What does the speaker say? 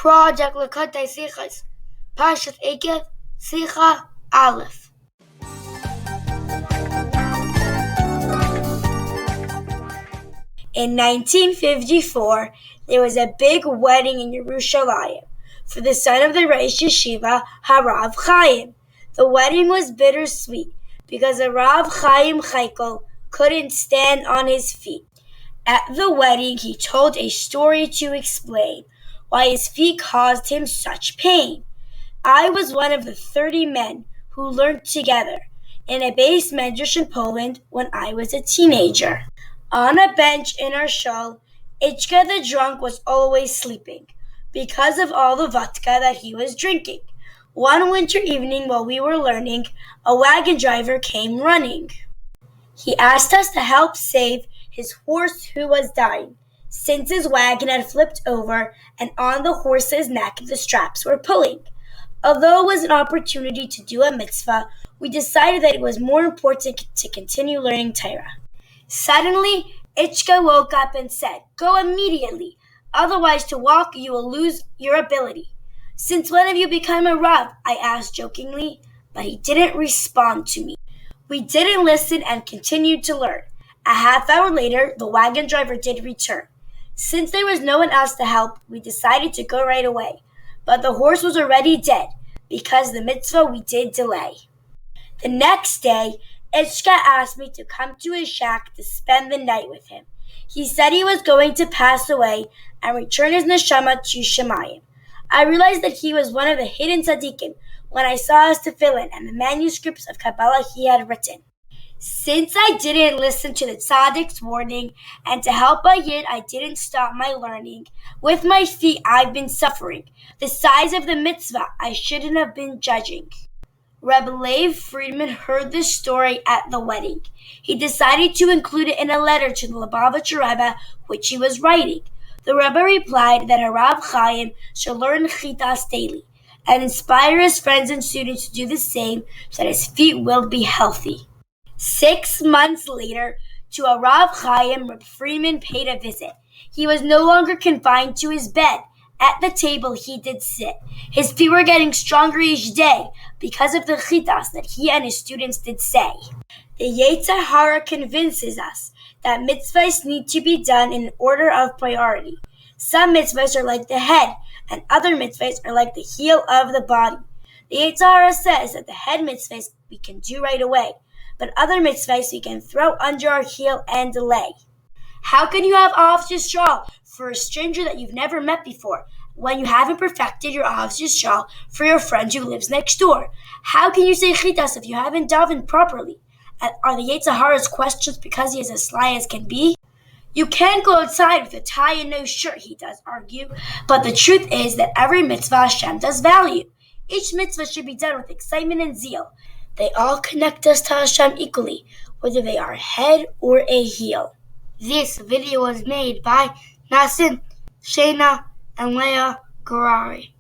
Project Lekatei Sichas, Parshat Eikev, Sicha Aleph. In 1954, there was a big wedding in Yerushalayim for the son of the Rosh Yeshiva, Harav Chaim. The wedding was bittersweet because the Rav Chaim Chaikel couldn't stand on his feet. At the wedding, he told a story to explain why his feet caused him such pain. I was one of the 30 men who learned together in a base medrash in Poland when I was a teenager. On a bench in our shul, Ichka the drunk was always sleeping because of all the vodka that he was drinking. One winter evening while we were learning, a wagon driver came running. He asked us to help save his horse who was dying, since his wagon had flipped over and on the horse's neck the straps were pulling. Although it was an opportunity to do a mitzvah, we decided that it was more important to continue learning Torah. Suddenly, Ichka woke up and said, "Go immediately, otherwise to walk you will lose your ability." "Since when have you become a Rav?" I asked jokingly, but he didn't respond to me. We didn't listen and continued to learn. A half hour later, the wagon driver did return. Since there was no one else to help, we decided to go right away. But the horse was already dead because the mitzvah we did delay. The next day, Ichka asked me to come to his shack to spend the night with him. He said he was going to pass away and return his neshama to Shemayim. I realized that he was one of the hidden tzaddikim when I saw his tefillin and the manuscripts of Kabbalah he had written. Since I didn't listen to the tzaddik's warning, and to help a yid, I didn't stop my learning. With my feet, I've been suffering. The size of the mitzvah, I shouldn't have been judging. Rebbe Lev Friedman heard this story at the wedding. He decided to include it in a letter to the Lubavitcher Rebbe, which he was writing. The Rebbe replied that Harav Chaim should learn chitas daily and inspire his friends and students to do the same so that his feet will be healthy. 6 months later, to Harav Chaim, Reb Friedman paid a visit. He was no longer confined to his bed. At the table, he did sit. His feet were getting stronger each day because of the chitas that he and his students did say. The Yetzer Hara convinces us that mitzvahs need to be done in order of priority. Some mitzvahs are like the head, and other mitzvahs are like the heel of the body. The Yetzer Hara says that the head mitzvahs we can do right away, but other mitzvahs we can throw under our heel and delay. How can you have Ahavas Yisrael for a stranger that you've never met before when you haven't perfected your Ahavas Yisrael for your friend who lives next door? How can you say chitas if you haven't davened properly? And are the Yetzer Hara's questions because he is as sly as can be? You can't go outside with a tie and no shirt, he does argue, but the truth is that every mitzvah Hashem does value. Each mitzvah should be done with excitement and zeal. They all connect us to Hashem equally, whether they are a head or a heel. This video was made by Nasin, Shayna, and Leah Garari.